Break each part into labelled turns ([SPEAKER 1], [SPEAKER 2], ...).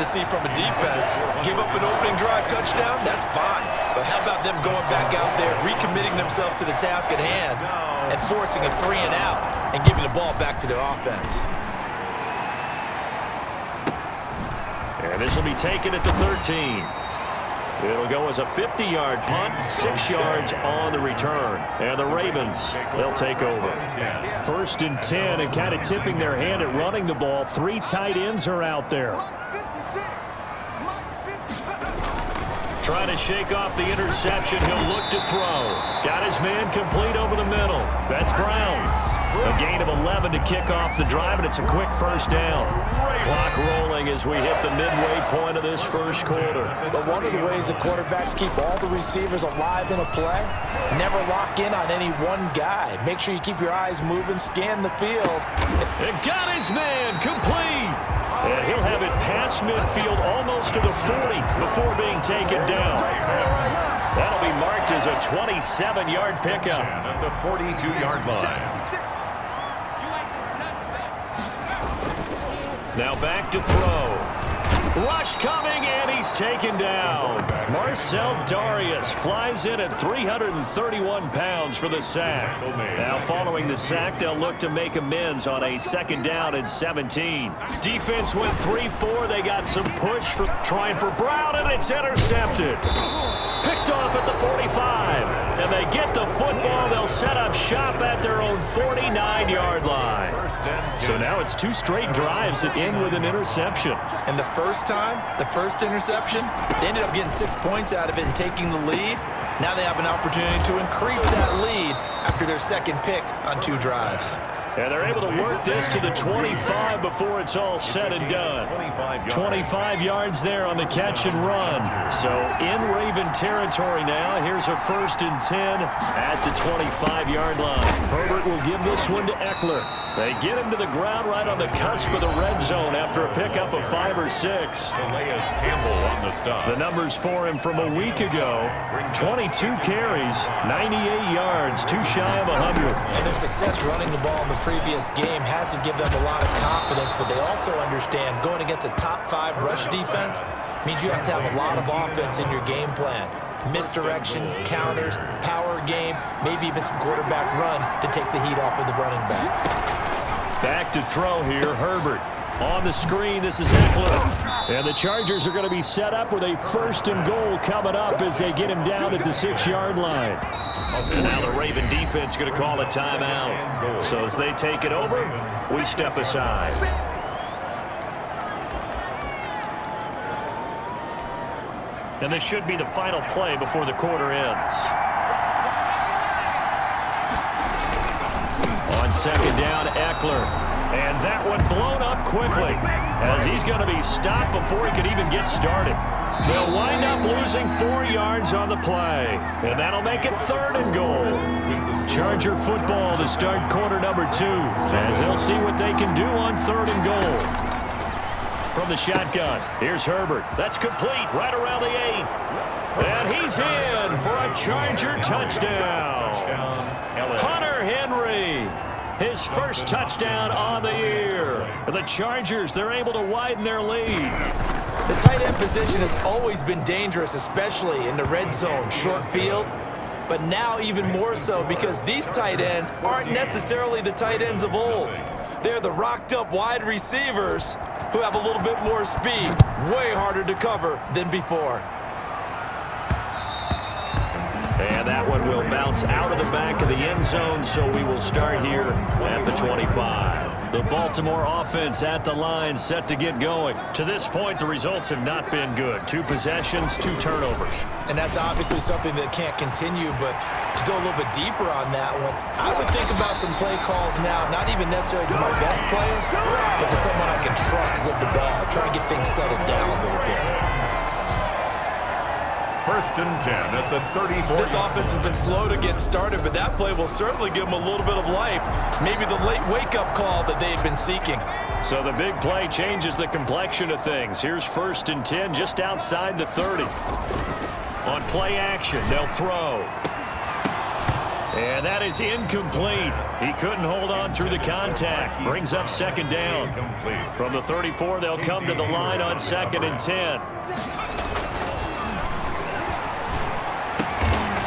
[SPEAKER 1] to see from a defense. Give up an opening drive touchdown, that's fine. But how about them going back out there, recommitting themselves to the task at hand, and forcing a 3 and out, and giving the ball back to their offense.
[SPEAKER 2] And this will be taken at the 13. It'll go as a 50-yard punt, 6 yards on the return. And the Ravens, they'll take over. 1st and 10, and kind of tipping their hand at running the ball. 3 tight ends are out there. Trying to shake off the interception. He'll look to throw. Got his man complete over the middle. That's Brown. A gain of 11 to kick off the drive, and it's a quick 1st down. Clock rolling as we hit the midway point of this 1st quarter.
[SPEAKER 1] But one of the ways the quarterbacks keep all the receivers alive in a play, never lock in on any one guy. Make sure you keep your eyes moving, scan the field.
[SPEAKER 2] And got his man complete. And he'll have it past midfield almost to the 40 before being taken down. That'll be marked as a 27-yard pickup.
[SPEAKER 3] At the 42-yard line.
[SPEAKER 2] Now back to throw. Rush coming, and he's taken down. Marcel Darius flies in at 331 pounds for the sack. Now following the sack, they'll look to make amends on a 2nd down and 17. Defense went 3-4. They got some push for trying for Brown, and it's intercepted. Picked off at the 45. And they get the football. They'll set up shop at their own 49-yard line. So now it's 2 straight drives that end with an interception.
[SPEAKER 1] And the first time, the first interception, they ended up getting 6 points out of it and taking the lead. Now they have an opportunity to increase that lead after their 2nd pick on 2 drives.
[SPEAKER 2] And they're able to work this to the 25 before it's all said and done. 25 yards there on the catch and run. So in Raven territory now. Here's a 1st and 10 at the 25-yard line. Herbert will give this one to Eckler. They get him to the ground right on the cusp of the red zone after a pickup of 5 or 6.
[SPEAKER 3] Campbell on the stop.
[SPEAKER 2] The numbers for him from a week ago. 22 carries, 98 yards, 2 shy of 100.
[SPEAKER 1] And their success running the ball in the previous game has to give them a lot of confidence, but they also understand going against a top 5 rush defense means you have to have a lot of offense in your game plan. Misdirection, counters, power game, maybe even some quarterback run to take the heat off of the running back.
[SPEAKER 2] Back to throw here, Herbert. On the screen, this is Eckler. And the Chargers are going to be set up with a 1st and goal coming up as they get him down at the 6-yard line. And now the Raven defense is going to call a timeout. So as they take it over, we step aside. And this should be the final play before the quarter ends. On 2nd down, Eckler. And that one blown up quickly as he's going to be stopped before he could even get started. They'll wind up losing 4 yards on the play. And that'll make it 3rd and goal. Charger football to start quarter number 2 as they'll see what they can do on 3rd and goal. From the shotgun, here's Herbert. That's complete right around the 8. And he's in for a Charger touchdown. Hunter Henry. His 1st touchdown on the year. The Chargers, they're able to widen their lead.
[SPEAKER 1] The tight end position has always been dangerous, especially in the red zone, short field. But now even more so because these tight ends aren't necessarily the tight ends of old. They're the rocked-up wide receivers who have a little bit more speed, way harder to cover than before.
[SPEAKER 2] And that one will bounce out of the back of the end zone, so we will start here at the 25. The Baltimore offense at the line, set to get going. To this point, the results have not been good. 2 possessions, 2 turnovers.
[SPEAKER 1] And that's obviously something that can't continue, but to go a little bit deeper on that one, I would think about some play calls now, not even necessarily to my best player, but to someone I can trust with the ball. Try and get things settled down a little bit.
[SPEAKER 3] 1st and 10 at the 34.
[SPEAKER 1] This offense has been slow to get started, but that play will certainly give them a little bit of life. Maybe the late wake-up call that they had been seeking.
[SPEAKER 2] So the big play changes the complexion of things. Here's 1st and 10 just outside the 30. On play action, they'll throw. And that is incomplete. He couldn't hold on through the contact. Brings up second down. From the 34, they'll come to the line on 2nd and 10.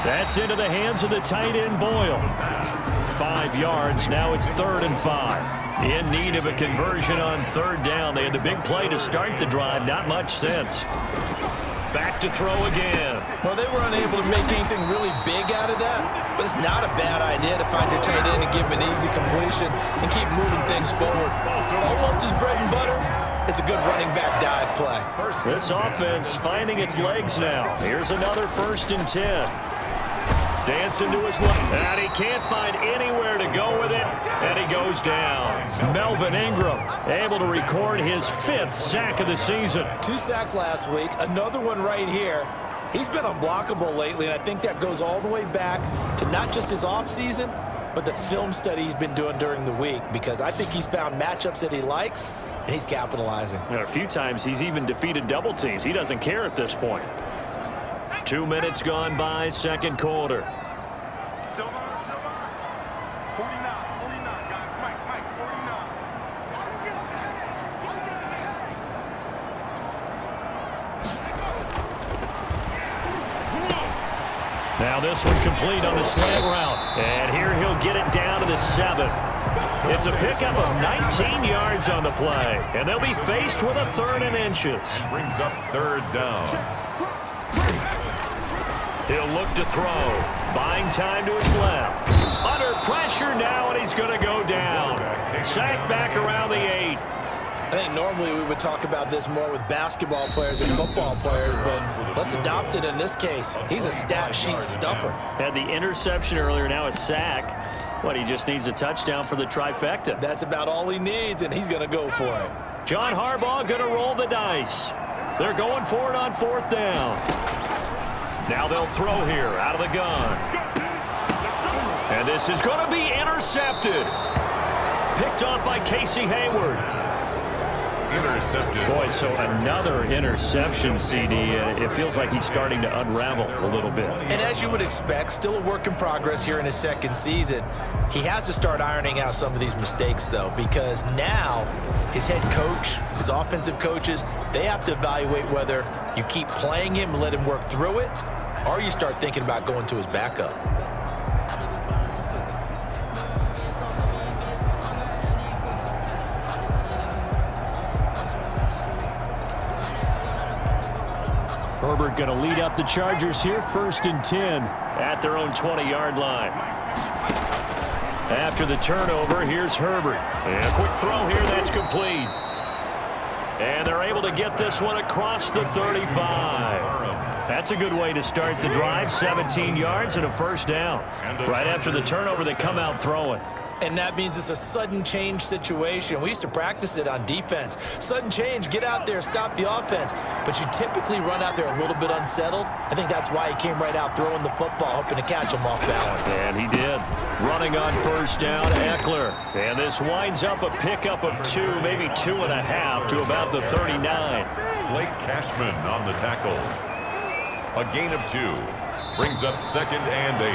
[SPEAKER 2] That's into the hands of the tight end, Boyle. 5 yards. Now it's 3rd and 5. In need of a conversion on 3rd down. They had the big play to start the drive. Not much sense. Back to throw again.
[SPEAKER 1] Well, they were unable to make anything really big out of that, but it's not a bad idea to find your tight end and give him an easy completion and keep moving things forward. Almost his bread and butter. It's a good running back dive play.
[SPEAKER 2] This offense finding its legs now. Here's another 1st and 10. Dancing to his left, and he can't find anywhere to go with it, and he goes down. Melvin Ingram able to record his 5th sack of the season.
[SPEAKER 1] 2 sacks last week, another one right here. He's been unblockable lately, and I think that goes all the way back to not just his offseason, but the film study he's been doing during the week, because I think he's found matchups that he likes, and he's capitalizing.
[SPEAKER 2] And a few times he's even defeated double teams. He doesn't care at this point. 2 minutes gone by, 2nd quarter. Now this one complete on the slant route. And here he'll get it down to the 7. It's a pickup of 19 yards on the play. And they'll be faced with a 3rd and inches.
[SPEAKER 3] Brings up 3rd down.
[SPEAKER 2] He'll look to throw. Buying time to his left. Under pressure now, and he's going to go down. Sacked back around the 8.
[SPEAKER 1] I think normally we would talk about this more with basketball players and football players, but let's adopt it in this case. He's a stat sheet stuffer.
[SPEAKER 2] Had the interception earlier, now a sack. What, he just needs a touchdown for the trifecta.
[SPEAKER 1] That's about all he needs, and he's going to go for it.
[SPEAKER 2] John Harbaugh going to roll the dice. They're going for it on 4th down. Now they'll throw here out of the gun. And this is going to be intercepted. Picked off by Casey Hayward.
[SPEAKER 3] Intercepted.
[SPEAKER 2] Boy, so another interception, CD. It feels like he's starting to unravel a little bit.
[SPEAKER 1] And as you would expect, still a work in progress here in his 2nd season. He has to start ironing out some of these mistakes, though, because now his head coach, his offensive coaches, they have to evaluate whether you keep playing him and let him work through it, or you start thinking about going to his backup.
[SPEAKER 2] Herbert going to lead up the Chargers here, 1st and 10 at their own 20-yard line. After the turnover, here's Herbert. And a quick throw here, that's complete. And they're able to get this one across the 35. That's a good way to start the drive, 17 yards and a 1st down. Right after the turnover, they come out throwing.
[SPEAKER 1] And that means it's a sudden change situation. We used to practice it on defense. Sudden change, get out there, stop the offense. But you typically run out there a little bit unsettled. I think that's why he came right out throwing the football, hoping to catch him off balance.
[SPEAKER 2] And he did. Running on 1st down, Eckler. And this winds up a pickup of 2, maybe 2.5 to about the 39.
[SPEAKER 3] Blake Cashman on the tackle. A gain of 2. Brings up 2nd and 8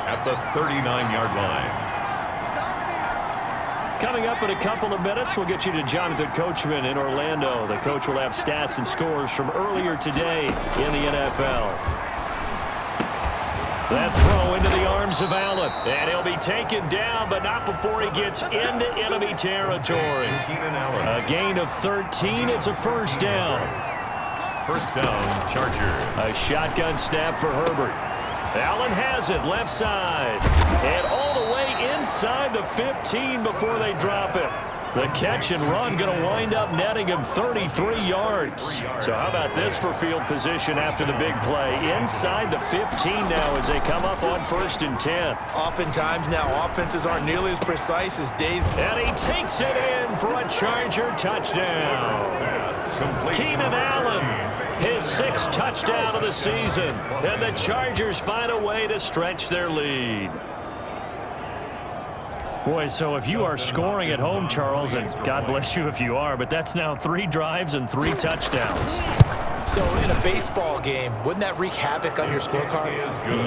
[SPEAKER 3] at the 39-yard line.
[SPEAKER 2] Coming up in a couple of minutes, we'll get you to Jonathan Coachman in Orlando. The coach will have stats and scores from earlier today in the NFL. That throw into the arms of Allen. And he'll be taken down, but not before he gets into enemy territory. A gain of 13. It's a 1st down.
[SPEAKER 3] 1st down, Chargers.
[SPEAKER 2] A shotgun snap for Herbert. Allen has it, left side. And all the way inside the 15 before they drop it. The catch and run going to wind up netting him 33 yards. So how about this for field position after the big play? Inside the 15 now as they come up on 1st and 10.
[SPEAKER 1] Oftentimes now offenses aren't nearly as precise as days.
[SPEAKER 2] And he takes it in for a Charger touchdown. Keenan Allen, his 6th touchdown of the season. And the Chargers find a way to stretch their lead. Boy, so if you are scoring at home, Charles, and God bless you if you are, but that's now 3 drives and 3 touchdowns.
[SPEAKER 1] So in a baseball game, wouldn't that wreak havoc on your scorecard?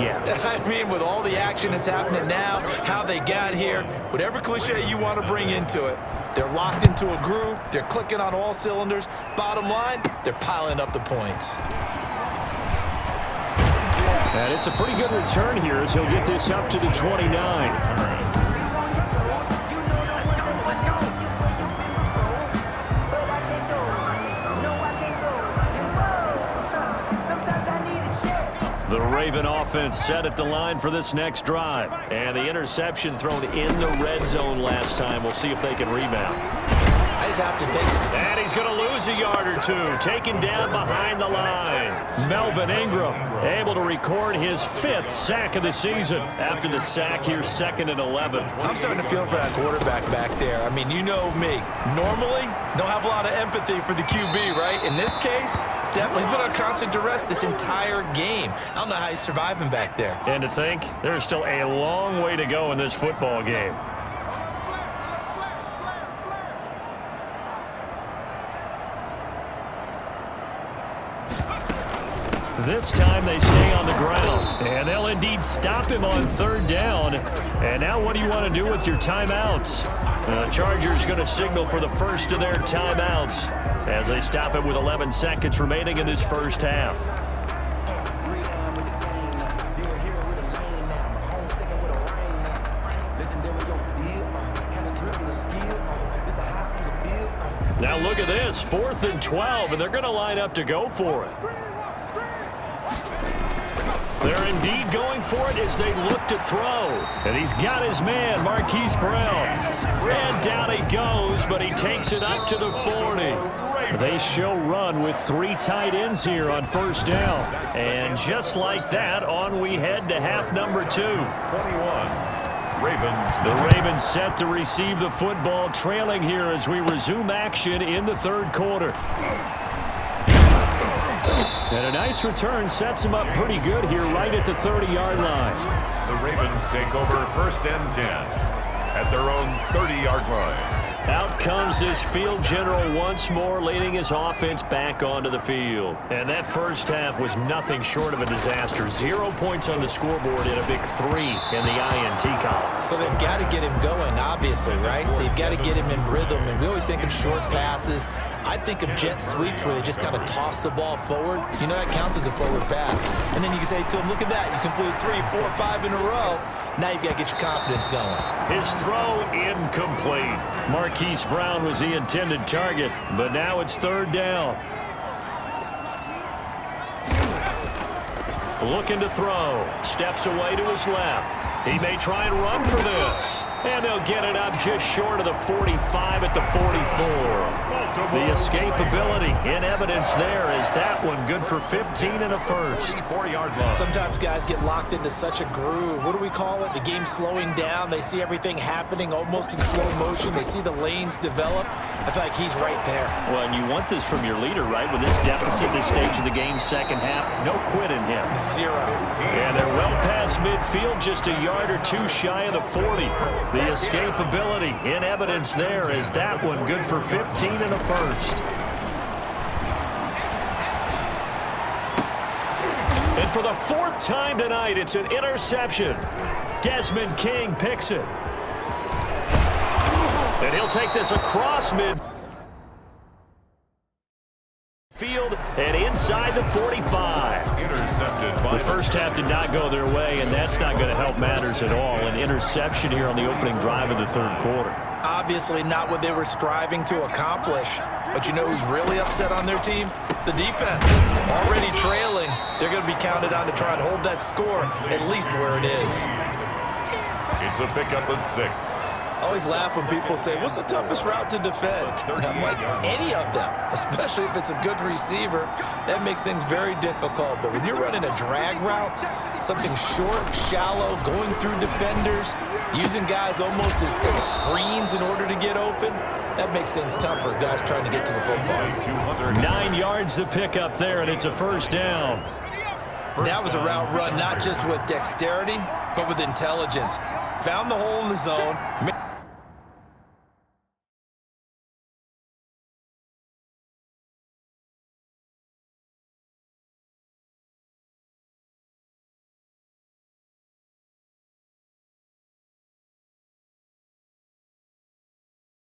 [SPEAKER 2] Yes.
[SPEAKER 1] I mean, with all the action that's happening now, how they got here, whatever cliche you want to bring into it, they're locked into a groove, they're clicking on all cylinders. Bottom line, they're piling up the points.
[SPEAKER 2] And it's a pretty good return here as he'll get this up to the 29. The Raven offense set at the line for this next drive. And the interception thrown in the red zone last time. We'll see if they can rebound.
[SPEAKER 1] I just have to take it.
[SPEAKER 2] And he's going to lose a yard or two. Taken down behind the line. Melvin Ingram able to record his 5th sack of the season. After the sack here, 2nd and 11.
[SPEAKER 1] I'm starting to feel for that quarterback back there. I mean, you know me. Normally, don't have a lot of empathy for the QB, right? In this case, definitely he's been on constant duress this entire game. I don't know how he's surviving back there.
[SPEAKER 2] And to think, there's still a long way to go in this football game. This time they stay on the ground, and they'll indeed stop him on 3rd down. And now what do you want to do with your timeouts? The Chargers going to signal for the first of their timeouts as they stop it with 11 seconds remaining in this first half. Now look at this, 4th and 12, and they're going to line up to go for it. They're indeed going for it as they look to throw. And he's got his man, Marquise Brown. And down he goes, but he takes it up to the 40. They show run with 3 tight ends here on 1st down. And just like that, on we head to half number 2.
[SPEAKER 3] 21. Ravens.
[SPEAKER 2] The Ravens set to receive the football, trailing here as we resume action in the 3rd quarter. And a nice return sets him up pretty good here right at the 30-yard line.
[SPEAKER 3] The Ravens take over 1st and 10 at their own 30-yard line.
[SPEAKER 2] Out comes this field general once more, leading his offense back onto the field. And that first half was nothing short of a disaster. 0 points on the scoreboard and a big 3 in the INT column.
[SPEAKER 1] So they've got to get him going, obviously, right? So you've got to get him in rhythm. And we always think of short passes. I think of jet sweeps where they just kind of toss the ball forward. You know, that counts as a forward pass. And then you can say to him, look at that. You completed 3, 4, 5 in a row. Now you've got to get your confidence going.
[SPEAKER 2] His throw incomplete. Marquise Brown was the intended target, but now it's 3rd down. Looking to throw. Steps away to his left. He may try and run for this. And they'll get it up just short of the 45 at the 44. The escapability in evidence there is that one good for 15 and a first.
[SPEAKER 3] 40-yard line.
[SPEAKER 1] Sometimes guys get locked into such a groove. What do we call it? The game's slowing down. They see everything happening almost in slow motion. They see the lanes develop. I feel like he's right there.
[SPEAKER 2] Well, and you want this from your leader, right? With this deficit, this stage of the game, 2nd half, no quit in him.
[SPEAKER 1] 0.
[SPEAKER 2] And they're well past midfield, just a yard or 2 shy of the 40. The escapability in evidence there is that one good for 15 and a first. And for the 4th time tonight, it's an interception. Desmond King picks it. And he'll take this across midfield and inside the 45.
[SPEAKER 3] Intercepted by
[SPEAKER 2] the first half did not go their way, and that's not going to help matters at all. An interception here on the opening drive of the 3rd quarter.
[SPEAKER 1] Obviously not what they were striving to accomplish. But you know who's really upset on their team? The defense. Already trailing. They're going to be counted on to try and hold that score at least where it is.
[SPEAKER 3] It's a pickup of 6.
[SPEAKER 1] I always laugh when people say, what's the toughest route to defend? And I'm like, any of them, especially if it's a good receiver. That makes things very difficult. But when you're running a drag route, something short, shallow, going through defenders, using guys almost as screens in order to get open, that makes things tougher, guys trying to get to the football.
[SPEAKER 2] 9 yards to pick up there, and it's a 1st down.
[SPEAKER 1] That was a route run not just with dexterity, but with intelligence. Found the hole in the zone.